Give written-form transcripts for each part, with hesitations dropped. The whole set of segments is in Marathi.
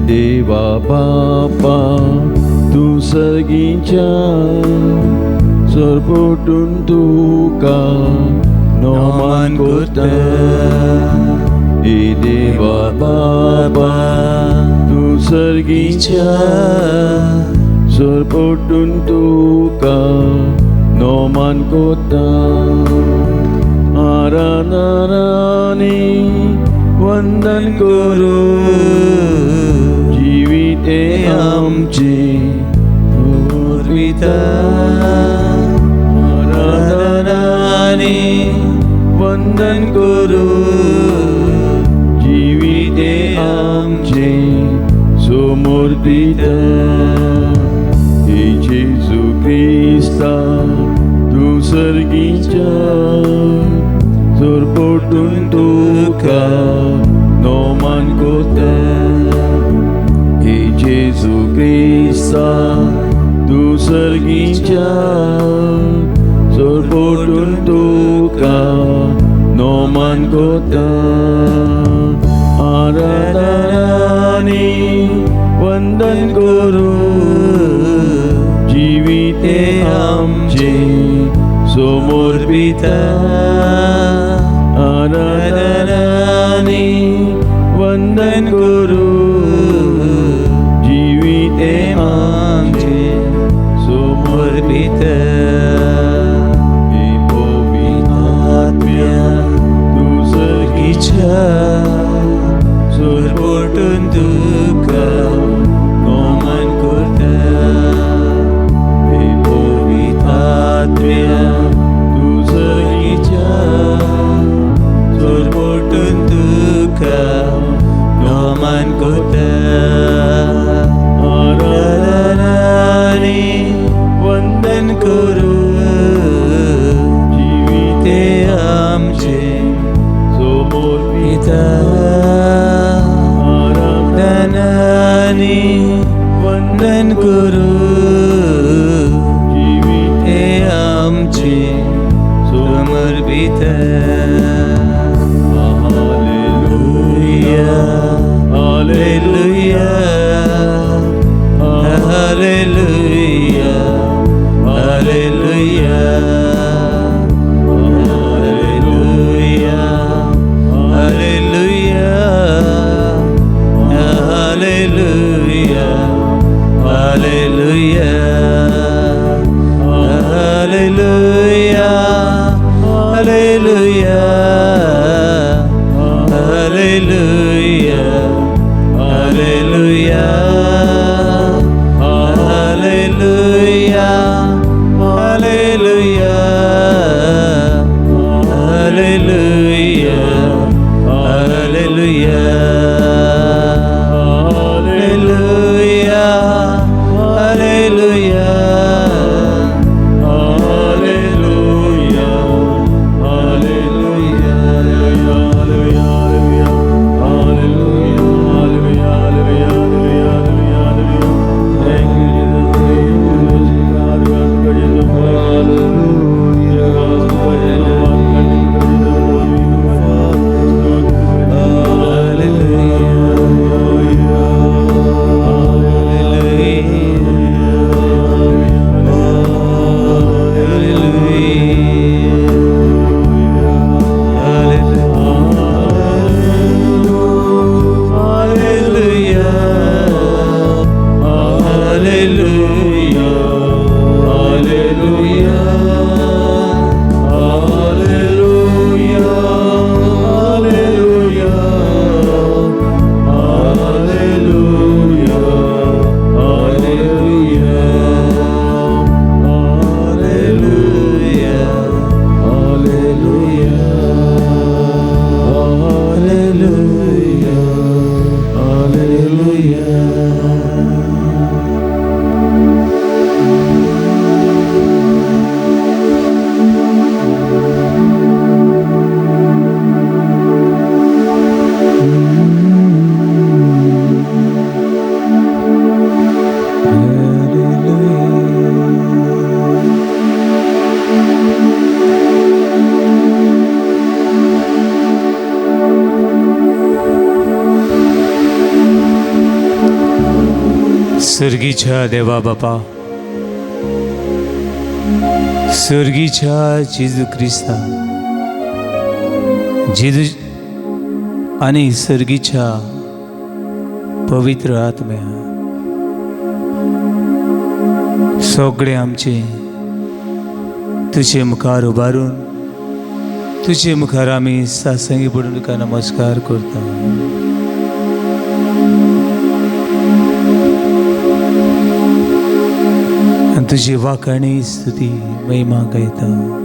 देवा बापा तू सर्गीच्या सोरपोटून तुका नोमान कोता हे देवा बापा तू सर्गीच्या सोरपोटून तुका नोमान कोता आराधनाने वंदन करू जीविते आमचे पूर्विता आराधनाने वंदन करू जीविते आमचे समर्पित हे येशू ख्रिस्ता तू सर्गीच्या सोरपोटून तुका नोमान कोता हे येशू ख्रिस्ता तू सर्गीच्या सोरपोटून तुका नोमान कोता आराधनाने वंदन करू जीविते आमचे समर्पित आराधनाने वंदन करू जीविते आमचे समर्पित हे पवित्रात्म्या तू सर्गीच्या सोरपोटून तुका नोमान कोता हे पवित्रात्म्या तू सर्गीच्या सोरपोटून तुका नोमान कोता आराधनाने वंदन करू जीविते आमचे समर्पित आराधनाने वंदन करू जीविते आमचे समर्पित hallelujah hallelujah hallelujah hallelujah hallelujah hallelujah hallelujah hallelujah hallelujah hallelujah hallelujah hallelujah hallelujah hallelujah hallelujah hallelujah hallelujah hallelujah सर्गीच्या देवा बापा, सर्गीच्या जेजू ख्रिस्ता, जेजू आणि सर्गीच्या पवित्र आत्म्या, सगळे आमचे तुझे मुखार उबारून, तुझे मुखार आम्ही सासंगी पडून तुका नमस्कार करता. आणि तुझी वाखाणी स्तुती महिमा गायता.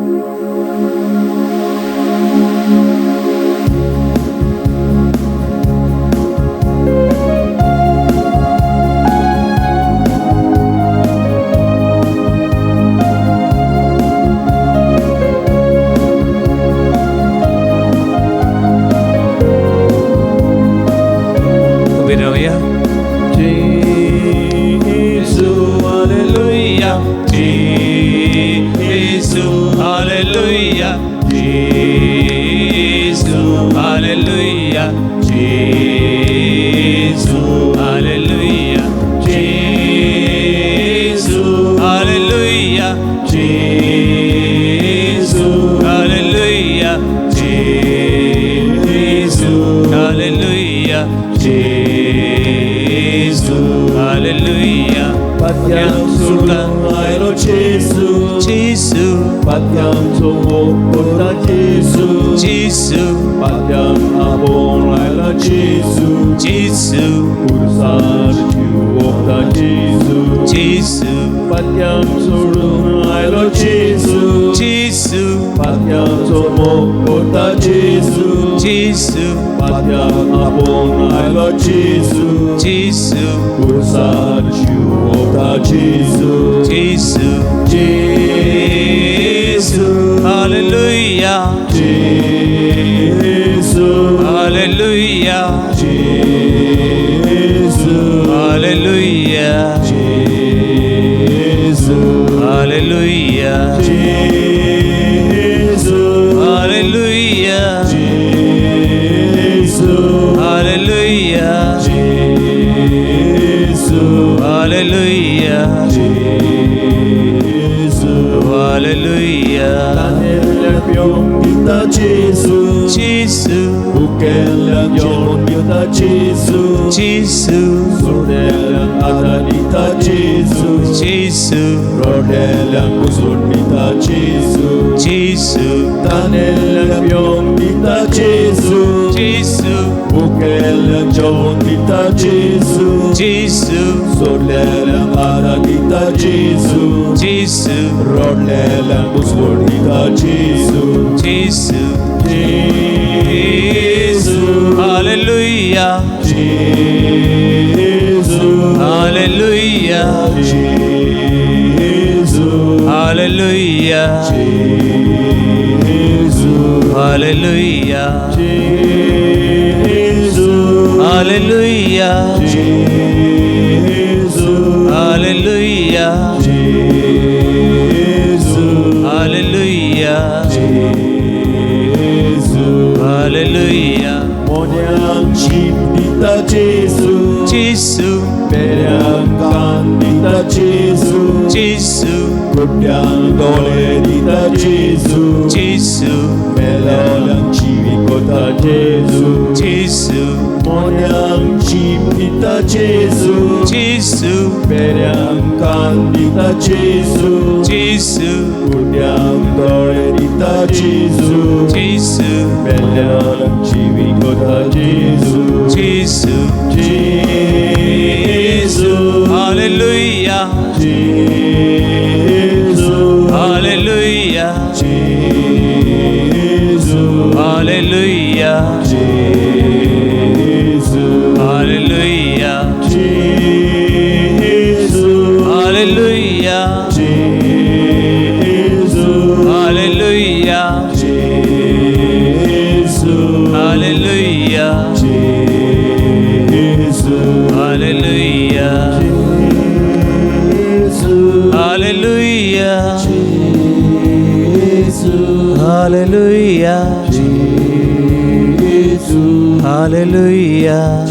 Hallelujah.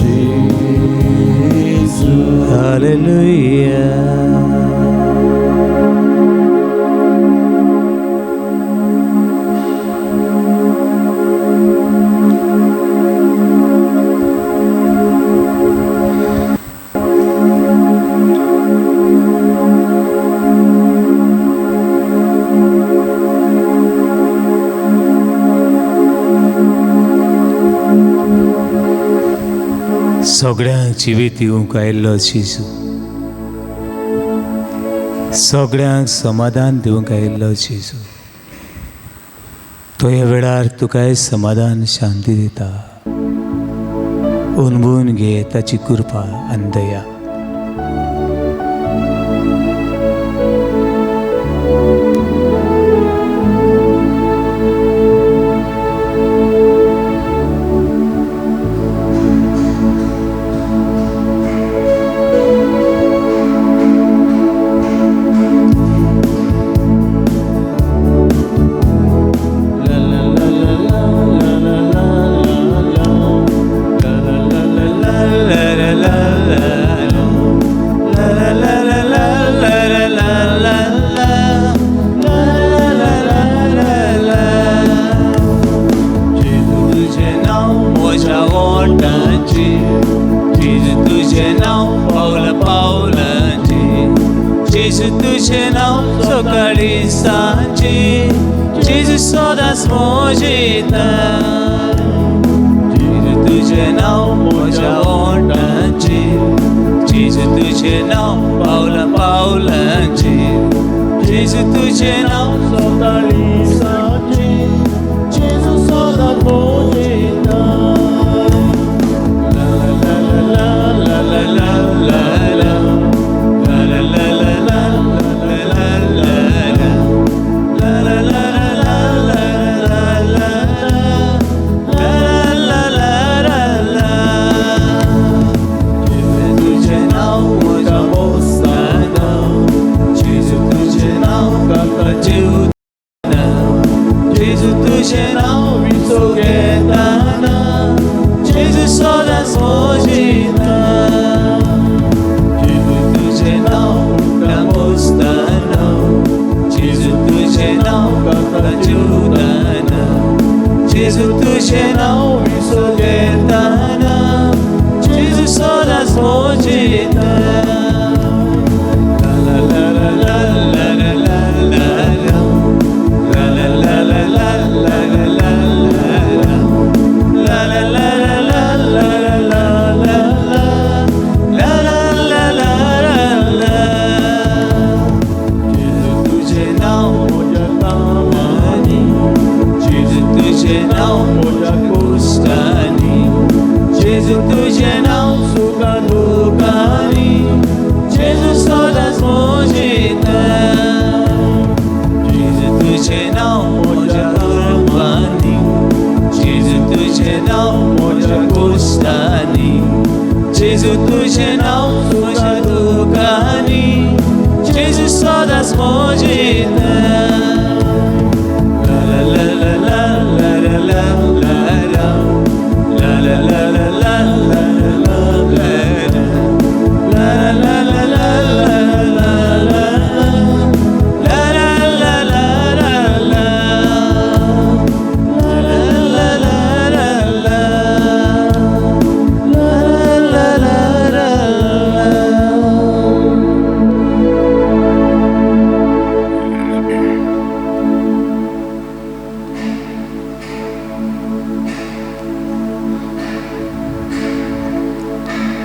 Hallelujah. सगळ्यांक जिवीत दिवंक आयिल्लो जेजू, सगळ्यांक समाधान दिवंक आयिल्लो जेजू, तो ह्या वेळार तुकाय समाधान शांती दिता. अनुभवून घे ताची कृपा आनी दया. Jezu tuझे नाव सकाळी सांजे, जेजू सदांच मोजिता. जेजू तुझे नाव म्हज्या ओंठांचेर, जेजू तुझे नाव पावला पावलांचेर, जेजू तुझे नाव सकाळी सांजे, जेजू सदांच मोजिता. ला ला ला ला ला ला ला Jezu tuझे नाव विसोगेताना, जेजू सदांच मोजिता. ला ला ला ला ला ला ला ला ला ला ला ला ला ला ला ला ला ला Jezu tuझे नाव सुखा दुखानी, जेजू सदांच मोजिता. जेजू तुझे नाव म्हज्या गर्भांनी, जेजू तुझे नाव म्हज्या कुस्तांनी, जेजू तुझे नाव सुखा दुखानी, जेजू सदांच मोजिता. ला ला ला ला ला ला ला ला ला ला ला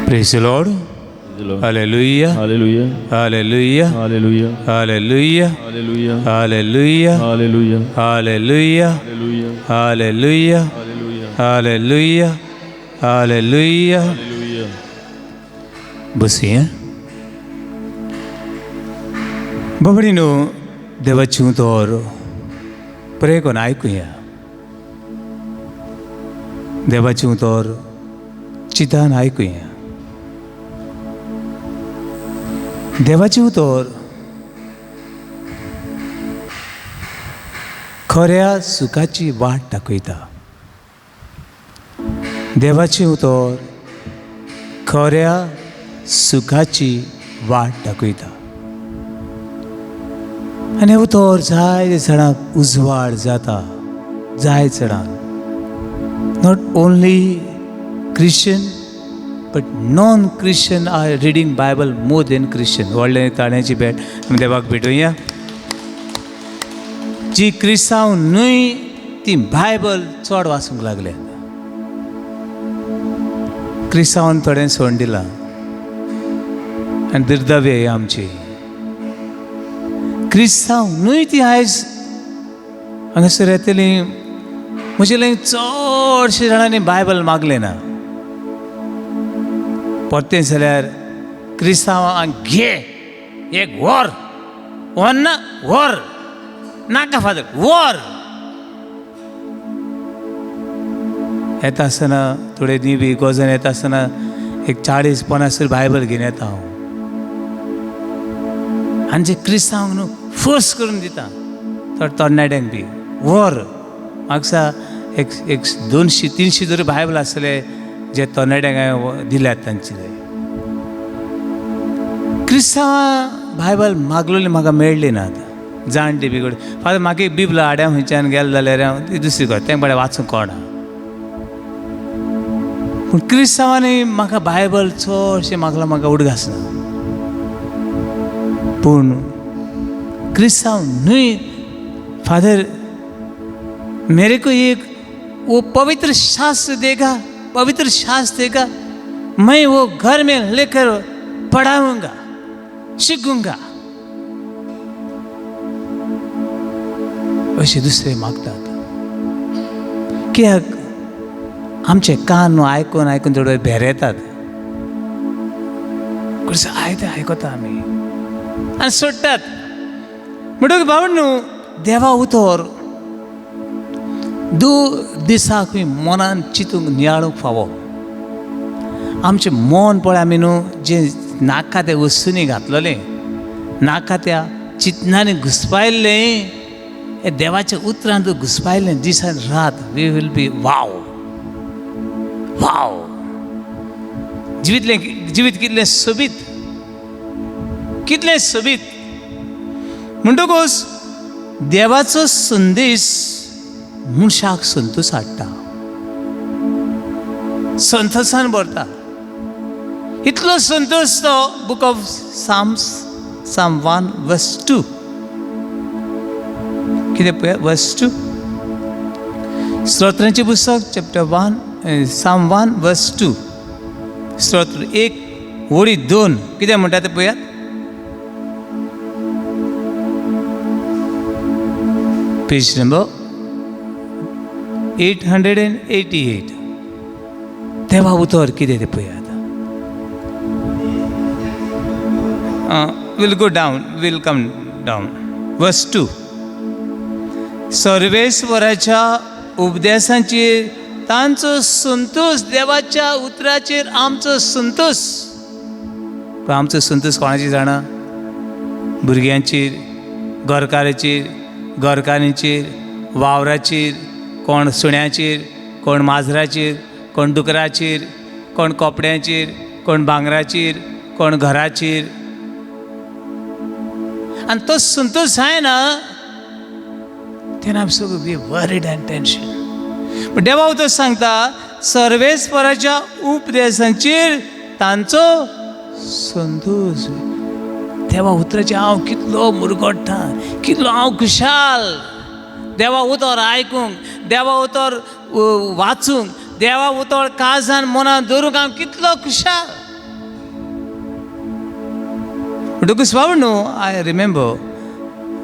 Praise the Lord. Hallelujah. Hallelujah. Hallelujah. Hallelujah. Hallelujah. Hallelujah. Hallelujah. Hallelujah. Hallelujah. Hallelujah. Hallelujah. Hallelujah. Hallelujah. Hallelujah. बसिया बाबडीनो देवाची उतर प्रे कोण ऐकूया. देवाची उतर चितान ऐकूया. देवाची उतर खऱ्या सुखाची वाट दाखयता. देवाची उतर खऱ्या सुखाची वाट दाखयता. आनी उतर जायते जाणांक उजवाड जाता. जाय जाणांक not only Christian, but non-Christian are reading Bible more than Christian. व्हडले ताळ्याची भेट देवाक भेटूया. जी क्रिस्तांव न्हय ती बायबल चड वाचूंक लागले. क्रिस्तांवान थोडें सोडून दिलां आनी दुर्दैवी ही आमची. क्रिस्तांव न्हय ती आयज हांगासर येतलीं. म्हजे लायक चडशे जाणांनी बायबल मागले ना. परतें जाल्यार क्रिस्तांवांक घे एक वर ना वर नाका फादर वर येता आसतना थोडे न्ही बी गोजन येता आसतना एक 40-50 बायबल घेवन येता हांव. आनी जे क्रिस्तांवांक न्हू फोर्स करून दिता थोडे तरणाट्यांक बी वर. म्हाका एक 200-300 जरी बायबल आसले जे तरणाट्यांक हांवें दिल्यात तांचे. क्रिस्तांवां बायबल मागलेली म्हाका मेळ्ळी नात. जाणटी बी कडेन फादर म्हाका एक बिबला हाड्या खंयच्यान गेले जाल्यार हांव ती दुसरी गो तें बरें वाचूंक कळना. पूण क्रिस्तांवांनी म्हाका बायबल चडशें मागलां म्हाका उडगासना. पूण क्रिस्तांव न्हय फादर मेरे को एक वो पवित्र शास्त्र देगा, पवित्र शास्त्र देगा, मैं वो घर में लेकर पढ़ाऊंगा, शिकूंगा. अशें दुसरे मागतात. कित्याक आमचे कान न्हू आयकून आयकून थोडे भेर येतात. आयते आयकता आमी आनी सोडटात. म्हणटकीर बाबा न्हू देवा उतर दिसाक मनान चिंतूंक नियाळूंक फावो. आमचें मन पळय आमी न्हू जे नाका त्या वस्तूंनी घातलेलें नाका त्या चिंतनांनी घुसपायल्लें हे देवाच्या उतरांत घुसपायल्लें दिसान रात we will be wow wow. जिवीत कितलें सोबीत कितलें सोबीत. म्हणटकूच देवाचो संदेश मनशाक संतोश हाडटा, संतोशान भरता. इतलो संतोश तो बूक ऑफ Psalm 1:2 कितें पळय वर्स 2 स्तोत्रांचें पुस्तक चॅप्टर 1 Psalm 1:2 स्तोत्र 1:2 कितें म्हणटा तें पळयात. Page number 888. देवा उतर कितें तें पळयात. Will go down will come down. वर्स 2 सर्वेश्वराच्या उपदेशांचेर तांचो संतोष, देवाच्या उतराचेर आमचो संतोष. आमचो संतोष कोणाचेर जाणा? भुरग्यांचेर, घरकाराचेर, घरकान्नीचेर, वावराचेर, कोण सुण्याचेर, कोण माजराचेर, कोण डुकराचेर, कोण कोपड्यांचेर, कोण भांगराचेर, कोण घराचेर. आनी तो संतोश जायना तेन्ना आमी सगळीं वी वरीड एंड टेन्शन. देवा उतर सांगता सर्वेस्वराच्या उपदेशांचेर तांचो संतोष. देवा उतराचे हांव कितलो मुरगोडटा, कितलो हांव खुशाल. देवा उतर आयकूंक, देवा उतर वाचूंक, देवा उतर काळजान मनान दवरूंक हांव कितलो खुशाल. म्हणटकूच बाबा न्हू आय रिमेंबर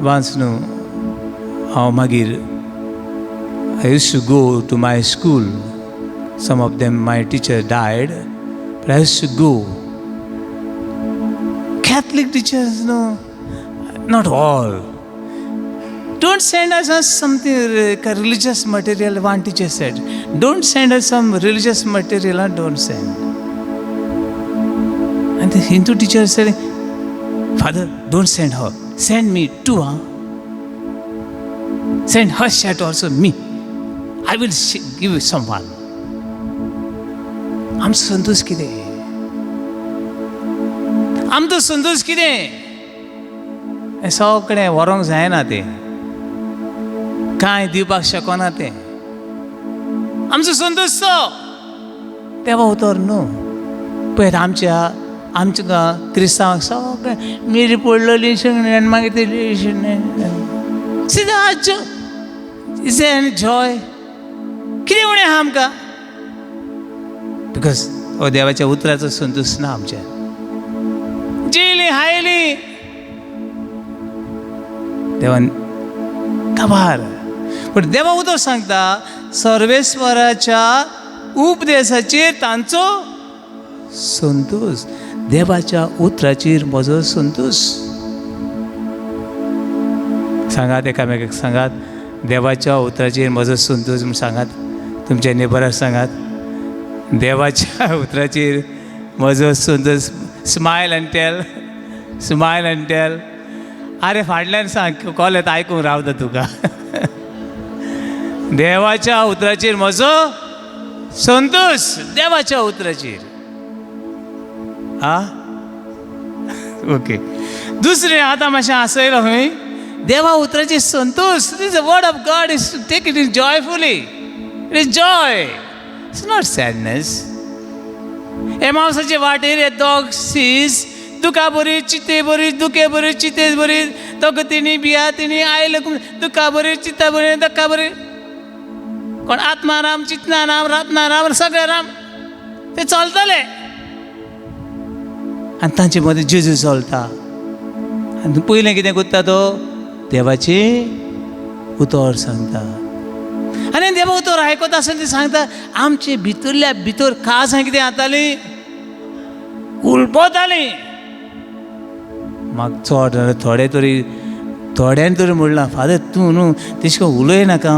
वन्स न्हू हांव मागीर I used to go to my school. Some of them, my teacher died, but I used to go. Catholic teachers, no, not all. Don't send us something religious material, one teacher said. Don't send us some religious material, don't send. And the Hindu teacher said, Father, don't send her. Send me too, huh? Send her shirt also, me. I will give you someone. आमचो संतोष कितें? आमचो संतोष कितें? हें सगळें व्हरोंक जायना तें, कांय दिवपाक शकना तें. आमचो संतोष तो देवा उतर न्हू. पळय आमच्या क्रिस्तांवांक सगळें मिरी पडलेली आनी मागीर ते सिदाच्यो इज एन जॉय. कितें उणें आहा आमकां? बिकॉज हो देवाच्या उतराचो संतोष ना आमच्या जेली हायली देवान काबार पण देवा उतर सांगता सर्वेश्वराच्या उपदेशाचेर तांचो संतोष देवाच्या उतराचेर म्हजो संतोष सांगात एकामेकाक सांगात देवाच्या उतराचेर म्हजो संतोष म्हूण सांगात तुमच्या नेबराक सांगात देवाच्या उतराचेर म्हजो संतोष स्मायल अँड टेल अरे फाटल्यान सांग कॉल येता आयकूंक रावता तुका देवाच्या उतराचेर म्हजो संतोष देवाच्या उतराचेर ओके दुसरें आतां मातशें आसयलो खंय देवा उतराचेर संतोष दिस the word of God is to take it is joyfully it is joy it's not sadness एमावसाचे वाटेर ए डॉग सीज दुका बरी चिते बरी दुखे बरी चिते बरी दोग तिणी बिया तिणी आयले दुका बरी चिता बरी दक्का बरी कोण आत्मा राम चितना राम रातना राम सगळे राम ते चलतले आनी तांचे मदीं जेजू चलता आनी पयलें कितें करता तो देवाची उतर सांगता आनी देवा उतर आयकता आसतना ती सांगता आमचे भितरल्या भितर काळजां कितें जातालीं उलपतालीं म्हाका चड थोडे तरी थोड्यान तरी म्हणलां फादर तूं न्हू तेश कोन उलयनाका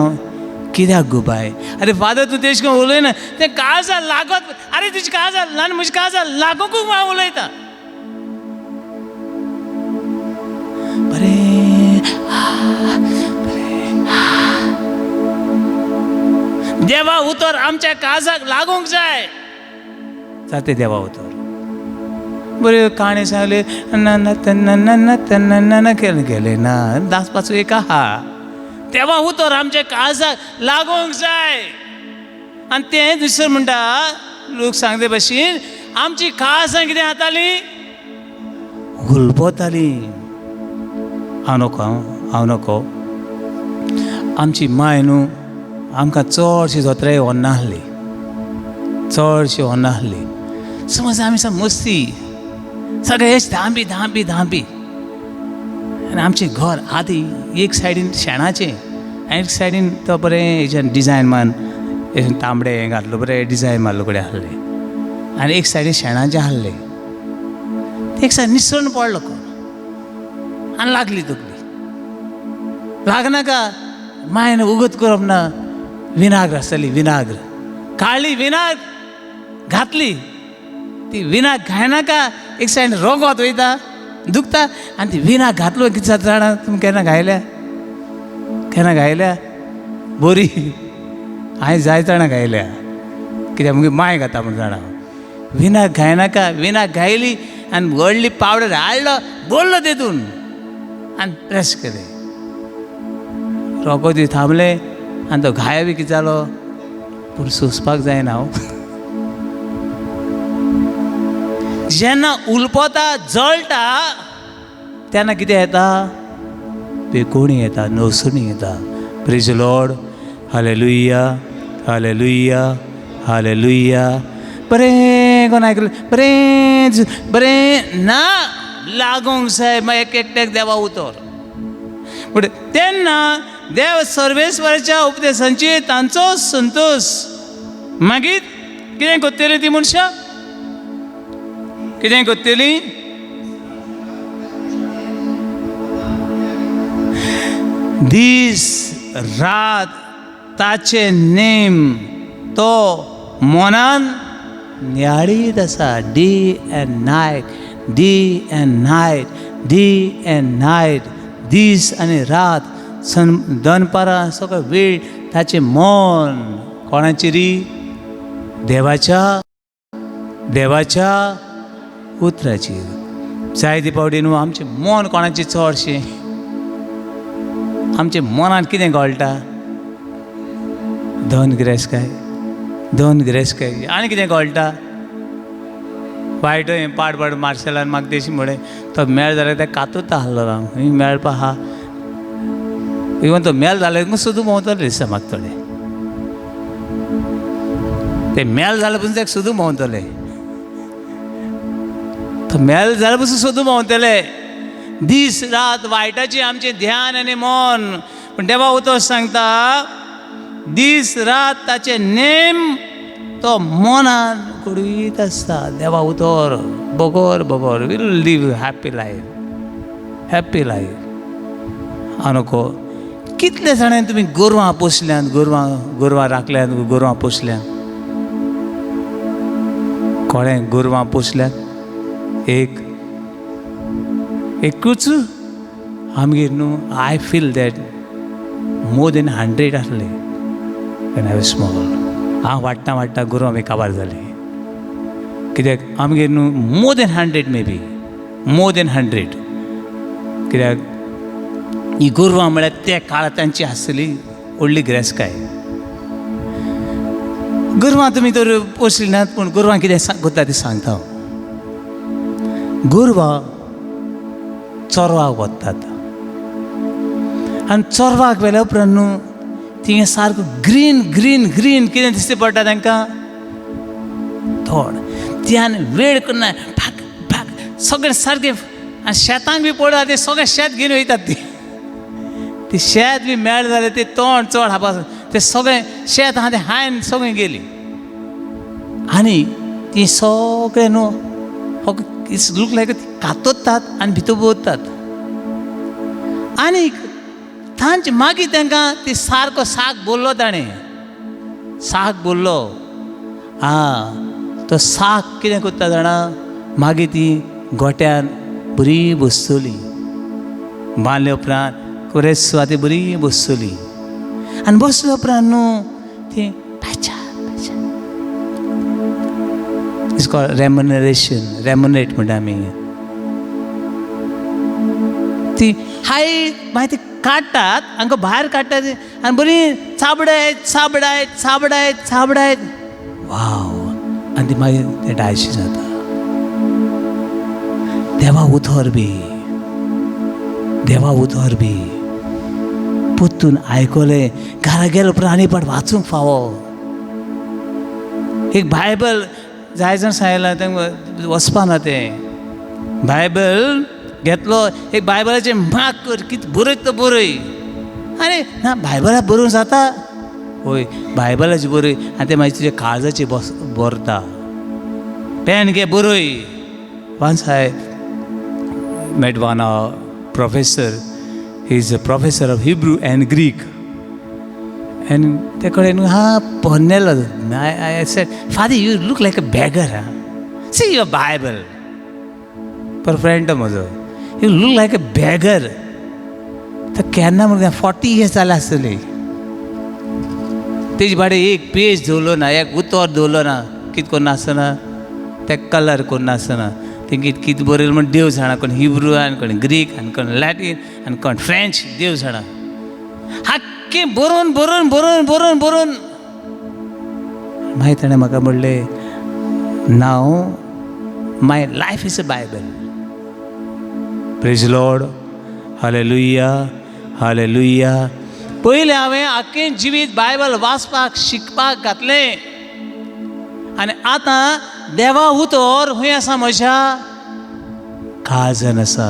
कित्याक गो बाय अरे फादर तूं तेश कोन उलयना तें काळजां लागत अरे तुजी काळजां ल्हान म्हजी काळजां लागोकूच हांव उलयतां देवा उतर आमच्या काळजाक लागूंक जाय जाते देवा उतर बरे काणे सांगले न केले ना दासपाचो एक आहा देवा उतर आमच्या काळजाक लागूंक जाय आनी तें दुसरें म्हणटा लोक सांगले भाशेन आमची काळजां कितें जातालीं हुलपतालीं हांव नको आमची माय न्हू आमकां चडशी जोत्राय व्हरना आहली चडशी व्हरना आहली समज आमी सा मस्ती सगळे अशें धांपी आनी आमचें घर आदी एक सायडीन शेणाचें आनी एक सायडीन तो बरें हेच्यान डिजायन मान तांबडे हें घातलो बरें डिजायन मारलो कडेन आहलें आनी एक सायडीन शेणाचें आहलें एक सायड निसरण पडलो कोण आनी लागली तकली लागनाका मायन उगत करप ना विनाग्र आसतली विनाग्र काळी विनाग्र घातली ती विनाक घायनाका एक सायड रोगोत वयता दुखता आनी ती विनाक घातलो कितें जाता जाणा तुमी केन्ना घायल्या बरी हांवें जाय जाणा घायल्या कित्याक मुगे माय घाता म्हूण जाणा विनाक घायनाका विनाक घायली आनी व्हडली पावडर हाडलो बोल्लो तेतून आनी प्रेस केलें रोगो ती थांबले आनी तो घाय बी कितें जालो पूण सोंसपाक जायना हांव जेन्ना उलपता जळटा तेन्ना कितें येता बेकोणी येता नवसणी येता praise Lord hallelujah hallelujah hallelujah बरें कोण आयकलें बरें ना लागोंक जाय मागीर एकट्याक देवा उतर पूण तेन्ना देव सर्वेश्वराच्या उपदेशांचेर तांचो संतोष मागीर कितें करतलीं ती मनशां कितें करतलीं दीस रात ताचे नेम तो मनान नियाळीत आसा डे एंड नायट दीस आनी रात दनपारां सगळो वेळ ताचें मन कोणाची री देवाच्या उतराचेर जायते पावटी न्हू आमचें मन कोणाचें चडशें आमच्या मनांत कितें गळटा धन गिरेस्काय आनी कितें गळटा वायट हें पाड मार्शेलान म्हाका तेशी म्हळें तो मेळ जाल्यार तें कातूत आहलो हांव खंय मेळपा आहा इवन तो मेल जाल्यार सुद्दां भोंवतले दिसता म्हाका थोडे ते मेल जाले पूण तेका सुद्दां भोंवतले तो मेल जाल्यार पासून सोदूं भोंवतले दीस रात वायटाचें आमचें ध्यान आनी मन. पूण देवा उतर सांगता दीस रात ताचे नेम तो मनान घडवीत आसता. देवा उतर बोगोर बोगोर will live happy life, happy life. हांव नको कितले जाणांनी तुमी गोरवां पोसल्यांत, गोरवां राखल्यांत, गोरवां पोसल्यांत. कोणें गोरवां पोसल्यांत? एकूच. आमगेर न्हू I feel that more than 100 आसले वेन आय वॉज स्मॉल. हांव वाडटा गोरवां बी काबार जाली. कित्याक आमगेर न्हू more than 100 may be, more than 100. कित्याक ही गोरवां म्हळ्यार त्या काळांत तांची आसली व्हडली गिरेस्तकाय. गोरवां तुमी तर पोसली नात, पूण गोरवां कितें करता तें सांगता हांव. गोरवां चोरवाक वतात आनी चोरवाक वेल्या उपरांत न्हू थिंगा सारको ग्रीन ग्रीन ग्रीन कितें दिश्टी पडटा तांकां थोड. त्यान वेळ करना भाग भाग सगळें सारकें. आनी शेतांक बी पळयता तें सगळें शेत घेवन वयतात. ती शेत बी मेळ जालें तें तोंड चड हापा तें सगळें शेत आहा तें हायन सगळें गेली. आनी ती सगळें न्हू इट्स लूक लायक कातोतात आनी भितर बोतात. आनीक तांचे मागीर तांकां ती सारको साक बोल्लो ताणें. साक बोल्लो. तो साक कितें करता जाणा मागीर ती गोट्यान बरी बसतली. बांदले उपरांत कोरेस सुवाती बरी बसतली. आनी बसले उपरांत न्हू ती इट्स कॉल्ड रेम्युनरेशन. रेम्युनेट म्हणटा आमी. ती हाय मागीर ती काडटात हांकां भायर काडटात आनी बरी चाबडायत चाबडायत चाबडायत चाबडायत. वाव. आनी ती मागीर ते डायशी जाता. देवा उतर बी, देवा उतर बी. पोत्तून आयकलें घरा गेले उपरांत आनी पाट वाचूंक फावो. एक बायबल जाय जाण सांगलां तांकां वचपाना तें. बायबल घेतलो एक बायबलाचें माग कर कितें बरयत तो बरय. आरे ना बायबलाक बरोवंक जाता? होय बायबलाचें बरय आनी तें मागीर तुज्या काळजाचेर बरता. पेन घे बरय. Once I met one professor. He is a professor of Hebrew and Greek. And they called him, Pornello. I said, Father, you look like a beggar. Huh? See your Bible. Per friend of mine, you look like a beggar. तर केन्ना म्हणून 40 years जाले आसतली. तेजे भाडे एक पेज दवरलो ना, एक उतर दवरलो ना, कितें करून आसना ते कलर करून आसना. तेंगे कितें बरयलें म्हण देव जाणा. कोण हिब्रू आनी कोण ग्रीक आनी कोण लॅटीन आनी कोण फ्रेंच देव जाणा. हाक्कें बरोवन बरोवन बरोवन बरोवन बरोवन मागीर ताणें म्हाका म्हणलें नाव my life is a Bible. Praise Lord. Hallelujah hallelujah. पयलें हांवें आख्खें जिवीत बायबल वाचपाक शिकपाक घातलें आनी आतां देवा उतर खंय आसा म्हज्या काळजान आसा.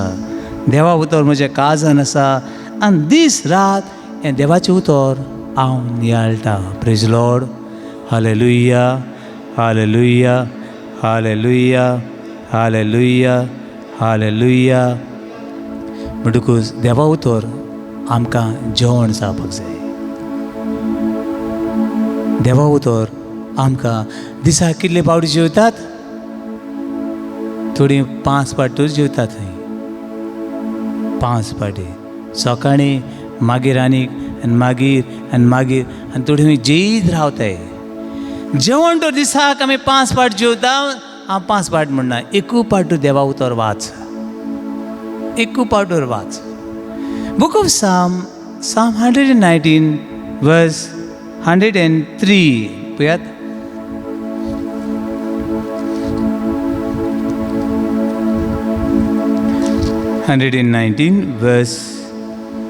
देवा उतर म्हज्या काळजान आसा आनी दीस रात हें देवाचें उतर हांव नियाळटा. Praise Lord. Hallelujah hallelujah hallelujah hallelujah hallelujah. म्हणटकूच देवा उतर आमकां जेवण जावपाक जाय. देवा उतर आमकां दिसाक कितले पावटी जेवतात? थोडी 5 पाटी जेवतात. थंय 5 पाटी सकाळीं मागीर आनीक आनी मागीर आनी मागीर आनी थोडी जेयत रावताय. जेवण तर दिसाक आमी 5 पाट जेवता. हांव 5 पाट म्हणना, एकू पाटूर देवा उतर वाच. एकू पाटूर वाच. बुक ऑफ Psalm 119 verse 103 पळयात. (119 verse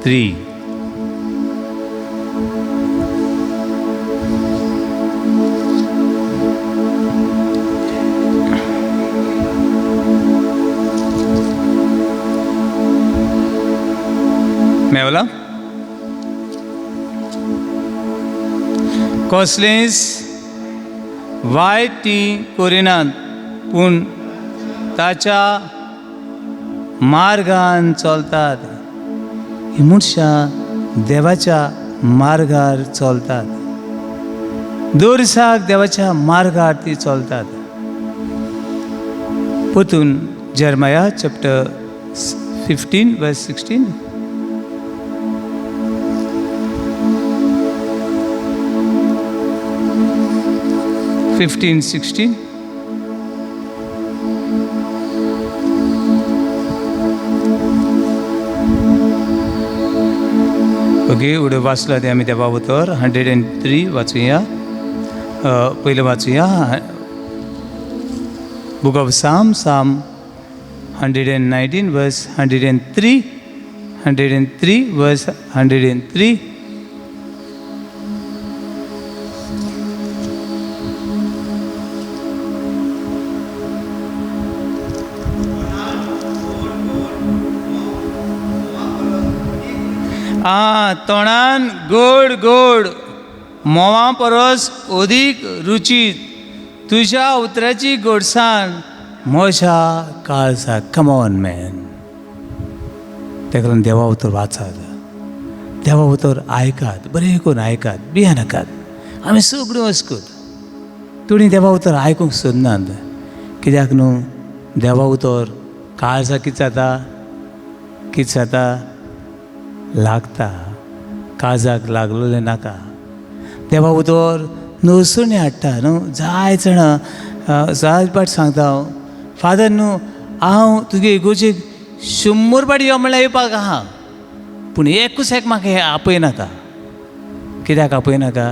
3). मेवला कसलेंच वायट ती करिनात पूण ताच्या मार्गान चलतात. ही मनशां देवाच्या मार्गार चलतात. दोरसाक देवाच्या मार्गार ती चलतात. पोतून जर्मया चॅप्टर 15 verse 16. ओके उडे वाचला ते आमी त्या बाबतोर 103 वाचुया. पयलें वाचुया book of Psalm 119 verse 103 verse 103. तोंडान गोड गोड मोवा परस अदीक रुचीत तुज्या उतराची गोडसाण म्हज्या काळजाक. Come on man. तेका लागून देवा उतर वाचात, देवा उतर आयकात, बरें करून आयकात, भिया नाकात. आमी सगळीं वचकूत तुणी देवा उतर आयकूंक सोदनात. कित्याक न्हू देवा उतर काळजाक कितें जाता लागता. काळजाक लागलेलें नाका. देवा उतर नोसोणी हाडटा न्हू. जाय पाट सांगता हांव फादर न्हू हांव तुगे इगोचेक 100 पाटी यो म्हणल्यार येवपाक आहा पूण एकूच म्हाका हें आपय नाका. कित्याक आपय नाका?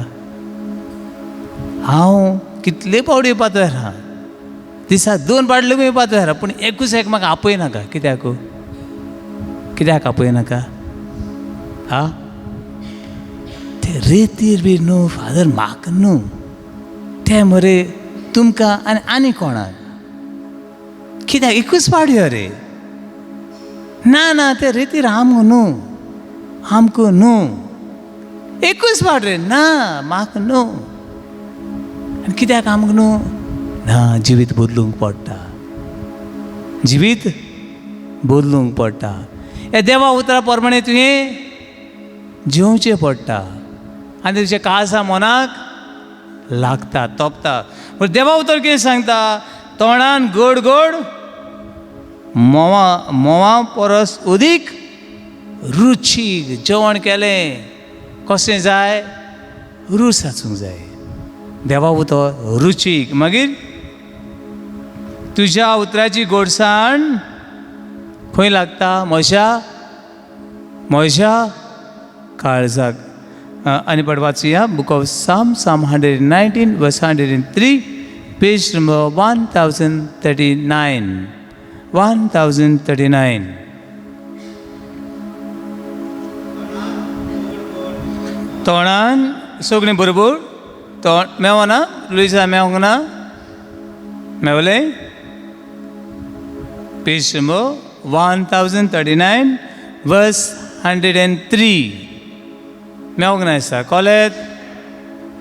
हांव कितले पावटी येवपा तयार आहा. दिसा 2 पावटी लेगून येवपा तयार आहा पूण एकूच म्हाका आपय नाका. कित्याक आपय नाका? ते रेतीर बी न्हू फादर म्हाका न्हू ते मरे तुमकां आनी कोणाक. कित्याक एकूच पावटी यो रे. ना ते रेतीर आमकां न्हू एकूच पावटी रे. ना म्हाका न्हू. आनी कित्याक आमकां न्हू? ना जिवीत बदलूंक पडटा. जिवीत बदलूंक पडटा. हे देवा उतरा प्रमाणे तुवें जिवचें पडटा आनी तुजें काळजा मनाक लागता तोपता. पूण देवा उतर कितें सांगता? तोंडान गोड गोड मोवा परस अदीक रुचीक जेवण केलें. कशें जाय? रूच आसूंक जाय. देवा उतर रुचीक. मागीर तुज्या उतराची गोडसाण खंय लागता? म्हज्या काळजाक. आनी पाट वाचुया book of Psalm 119 verse 103 page number 1039. 1039. तोंडान सगळीं बरोबर तोंड मेवो ना? लुईसा मेवंक ना? मेवले? Page number 1039 verse 103. मेवंक ना दिसता. कॉलेज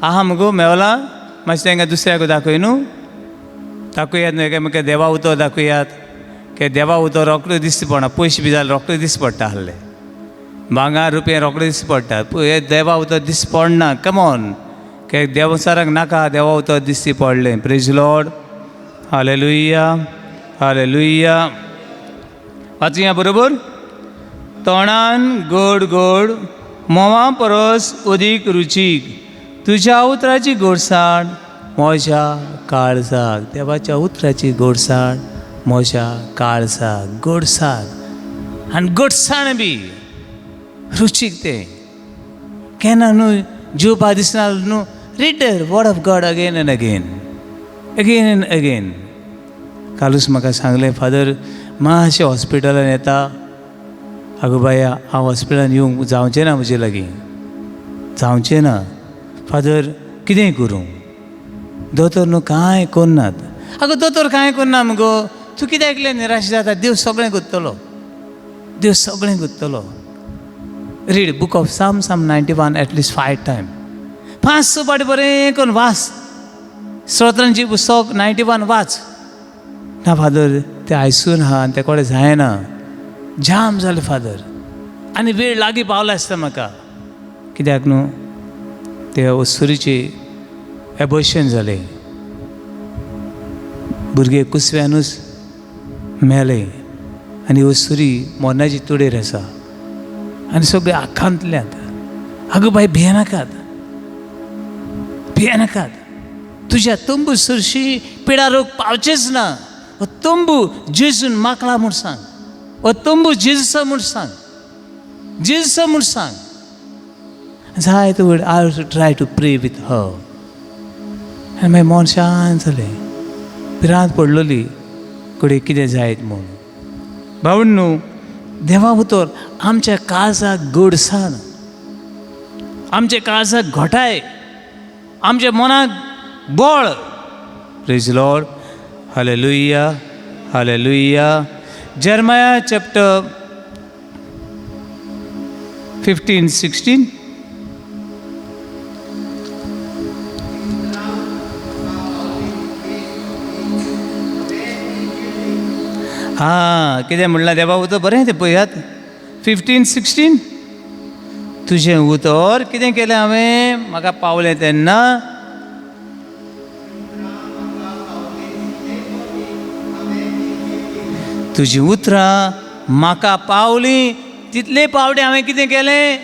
आहा मुगो मेवला? मातशें तांकां दुसऱ्याक दाखय न्हू. दाखयात न्हू म्हाका देवा उतर दाखयात. देवा उतर रोखडो दिसता पडना. पयशे बी जाले रोखडो दिसता पडटा आहले. भांगर रुपया रोखडो दिसता पडटा. हे देवा उतर दिसता पडना. कमॉन देवसाराक नाका देवा उतर दिसती पडलें. Praise Lord. Hallelujah hallelujah. वाचुया बरोबर. तोंडान गोड गोड मोवा परस अदीक रुचीक तुज्या उतराची गोडसाण म्हज्या काळजाक. देवाच्या उतराची गोडसाण म्हज्या काळजाक. गोडसाण आनी गोडसाण बी रुचीक. ते केन्ना न्हू जेवपा दिसना न्हू. Read the word of God again end again. कालूच म्हाका सांगलें फादर मातशें हॉस्पिटलान येता. आगो बाया हांव हॉस्पिटलान येवंक जावचें ना म्हजे लागीं. जावचें ना फादर. कितेंय करूं? दोतोर न्हू कांय करनात. आगो दोतोर कांय करना मुगो. तूं कित्याक निराश जाता? देव सगळें करतलो. देव सगळें करतलो. Read book of psalm 91 at least 5 time. 5 पाटी बरें करून वाच. स्तोत्रांची पुस्तक 91 वाच. ना फादर तें आयसून आहा आनी तें कोणें जायना. जाम जालें फादर. आनी वेळ लागीं पावला आसता म्हाका. कित्याक न्हू ते ओस्तुरीचे एबॉर्शन जालें. भुरगे कुसव्यानूच मेले आनी ओस्तुरी मोर्नाची तुडेर आसा आनी सगळे आखांतल्यात. आगो बाय भियेनाकात, भियेनाकात. तुज्या तंबू सुरशी पिडा रोग पावचेच ना. हो तंबू जेजून माकला म्हूण सांग. हो तंबू जेजूसा म्हूण सांग. जेजूसा म्हूण सांग. जाय तो वेळ आय टू ट्राय टू प्रे वीथ हर. आनी मागीर मन शांत जालें. भिरांत पडलोली कडे कितें जायत म्हूण. भावण्णू, देवा उतर आमच्या काळजाक गोडसाण, आमच्या काळजाक घोटाय, आमच्या मनाक बळ. Praise Lord. Hallelujah, hallelujah. Jeremiah chapter 15:16. कितें म्हणलां देवा उतर बरें तें पळयात. 15:16. तुजें उतर कितें केलें हांवें म्हाका पावलें तेन्ना. तुजीं उतरां म्हाका पावलीं तितले पावटी हांवें कितें केलें?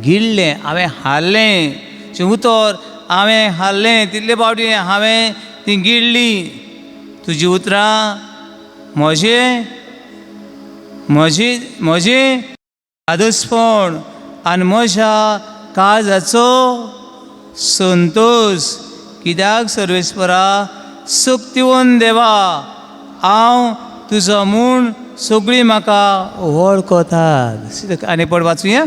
गिळ्ळें, हांवें हारलें. तुजें उतर हांवें हारलें तितले पावटी हांवें ती गिळ्ळीं. तुजीं उतरां म्हजें आदोसपण आनी म्हज्या काळजाचो संतोश. कित्याक सर्वेस्परा सक्तिवन देवा, हांव तुजो म्हूण सगळीं म्हाका वळखतात. आनी पड वाचुया.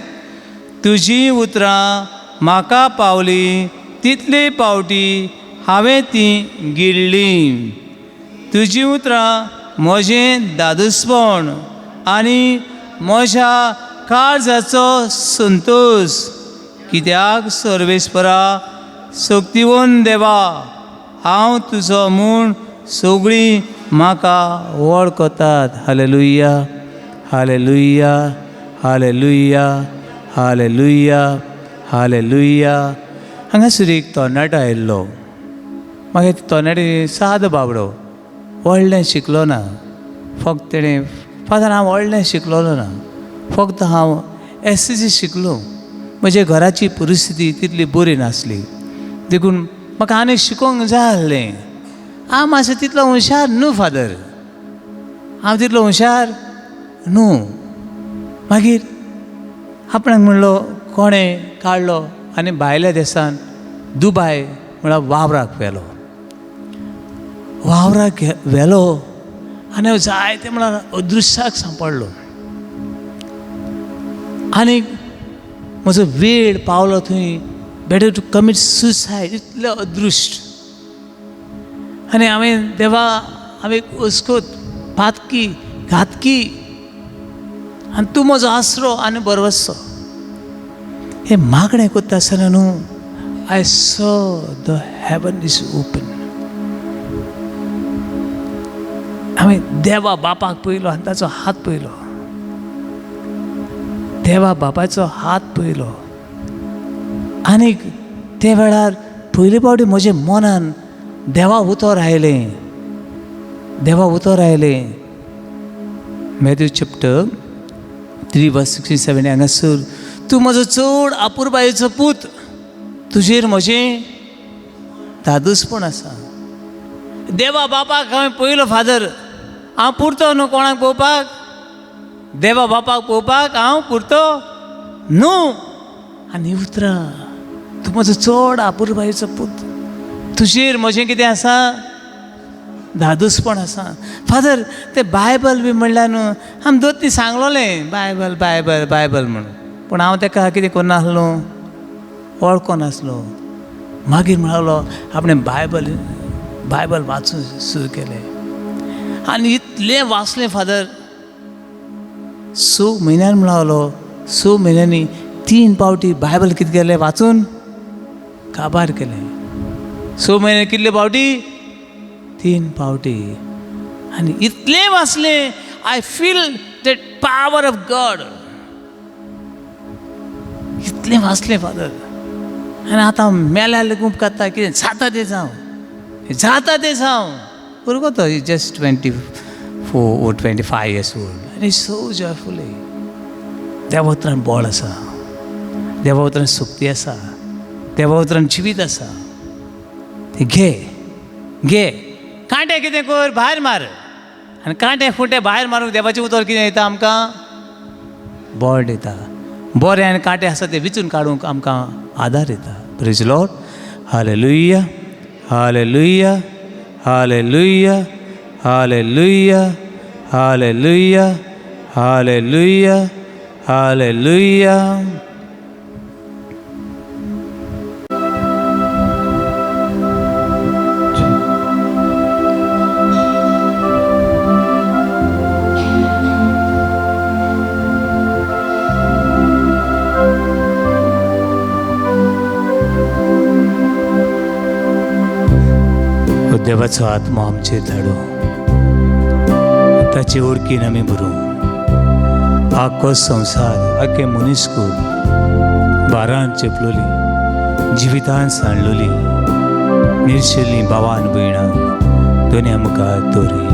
तुजीं उतरां म्हाका पावलीं तितले पावटी हांवें तीं गिळ्ळीं. तुजीं उतरां म्हजें दादूसपण आनी म्हज्या काळजाचो संतोश. कित्याक सर्वेस्परा सक्तिवन देवा, हांव तुजो म्हूण सगळीं म्हाका वळखतात. Hallelujah, hallelujah, hallelujah, hallelujah, hallelujah. हांगासर एक तरणाटो आयिल्लो. मागीर तरणाटी सादो बाबडो, व्हडलें शिकलो ना. फक्त तेणें फादर हांव व्हडलें शिकलोलो ना, फक्त हांव SCC शिकलो. म्हज्या घराची परिस्थिती तितली बरी नासली, देखून म्हाका आनी शिकोवंक जाय आसलें. हांव मातसो तितलो हुशार न्हू फादर, हांव तितलो हुशार न्हू. मागीर आपणाक म्हणलो कोणें काडलो आनी भायल्या देशान दुबाय म्हळ्यार वावराक व्हेलो. वावराक व्हेलो आनी हांव जायते म्हळ्यार अदृश्याक सांपडलो. आनी म्हजो वेळ पावलो थंय. बेटर टू कमीट सुसायड, इतलें अदृश्ट. आनी हांवें देवा हांवें उसकोत पातकी घातकी आनी तूं म्हजो आसरो आनी बरवस्सो. हें मागणें करता आसतना न्हू, I saw the heaven is open. हांवें देवा बापाक पळयलो आनी ताचो हात पळयलो. देवा बापाचो हात पळयलो. आनीक ते वेळार पयले फावटी म्हज्या मनान देवा उतर आयलें. देवा उतर आयलें. मॅथ्यू चॅप्टर 3:67 हांगासर तूं म्हजो चड आपुरबायेचो पूत, तुजेर म्हजें दादूसपण आसा. देवा बापाक हांवें पळयलो फादर, हांव पुरतो न्हू कोणाक पळोवपाक. देवा बापाक पळोवपाक हांव पुरतो न्हू. आनी उतरां तूं म्हजो चड आपुरबायेचो पूत, तुजेर म्हजें कितें आसा? दादूसपण आसा. फादर तें बायबल बी म्हणल्यार न्हू, आमी दोत्नी सांगलोलें बायबल बायबल बायबल म्हणून, पूण हांव ताका कितें करनासलो, वळखो नासलो. मागीर म्हणालो आपणें बायबल वाचून सुरू केलें आनी इतलें वाचलें फादर. 6 म्हयन्यान म्हणालो सो म्हयन्यांनी 3 पावटी बायबल कितें केलें वाचून काबार केलें. सो म्हयने कितले पावटी 3 पावटी. आनी इतलें वाचलें I feel that power of God. इतलें वाचलें फादर. आनी आतां मेल्या लेगून उपकारता कितें जाता तें जाता तें भुरगो तो just 24 or 25 years old. And he's so joyfully. देवा उतरान बळ आसा, देवा उतरान सुक्ती आसा, देवा उतरान जिवीत आसा. ते घे कांटे कितें कर भायर मार. आनी कांटे फुटे भायर मारूंक देवाचें उतर कितें दिता आमकां बळ दिता. बरें आनी कांटे आसा ते विचून काडूंक आमकां आदार दिता. Praise Lord. Hallelujah hallelujah hallelujah hallelujah hallelujah hallelujah hallelujah. देवाचो आत्मा आमचेर धाडूं, ताचे ओळखीन आमी भरूं. आख्खो संवसार आख्खे मनीसकूड बारान चेपलोली, जिवितान सांडलोली, निर्शेल्लीं भावान भयणां दोनी आमकां दवरी.